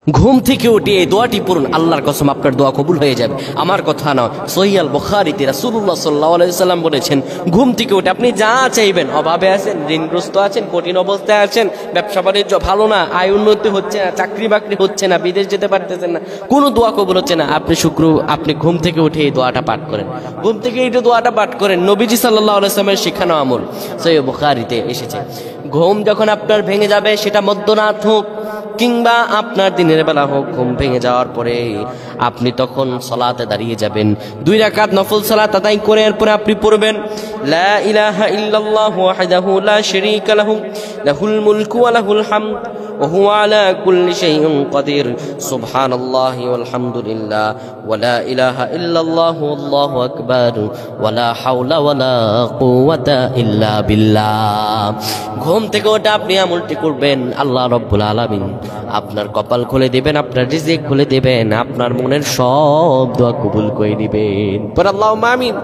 ঘুম থেকে উঠে এই দোয়াটি পড়ুন, আল্লাহর কসম আপনার দোয়া কবুল হয়ে যাবে। আমার কথা না, সহিহ আল বুখারীতে রাসূলুল্লাহ সাল্লাল্লাহু আলাইহি সাল্লাম বলেছেন, ঘুম থেকে উঠে আপনি যা চাইবেন, অভাবে আছেন, ঋণগ্রস্ত আছেন, কঠিন অবস্থায় আছেন, ব্যবসা বাণিজ্য ভালো না, আয় উন্নতি হচ্ছে না, চাকরি বাকরি হচ্ছে না, বিদেশ যেতে পারতেছেন না, কোনো দোয়া কবুল হচ্ছে না, আপনি ঘুম থেকে উঠে এই দোয়াটা পাঠ করেন। ঘুম থেকে এই দোয়াটা পাঠ করেন, নবীজি সাল্লাল্লাহু আলাইহি সাল্লামের শিখানো আমল, সহিহ বুখারীতে এসেছে। ঘুম যখন আপনার ভেঙে যাবে, সেটা মধ্যরাত হোক কিংবা আপনার দিনের বেলা হোক, ঘুম ভেঙে যাওয়ার পরে আপনি তখন সালাতে দাঁড়িয়ে যাবেন, 2 রাকাত নফল সালাত আদায় করে এরপরে আপনি পড়বেন, লা ইলাহা ইল্লাল্লাহু ওয়াহদাহু লা শারীকা লাহু লাহুল মুলকু ওয়া লাহুল হামদ ওয়া হুয়া আলা কুল্লি শাইইন কাদির সুবহানাল্লাহি ওয়াল হামদুলিল্লাহ ওয়া লা ইলাহা ইল্লাল্লাহু আল্লাহু আকবার ওয়া লা হাওলা ওয়া লা কুওয়াতা ইল্লা বিল্লাহ। ঘুম থেকে ওটা আপনি আমলটি করবেন, আল্লাহ রাব্বুল আলামিন আপনার কপাল খুলে দিবেন, আপনার রিজিক খুলে দিবেন, আপনার মনের সব দোয়া কবুল করে দিবেন। পর আল্লাহুম্মা আমিন।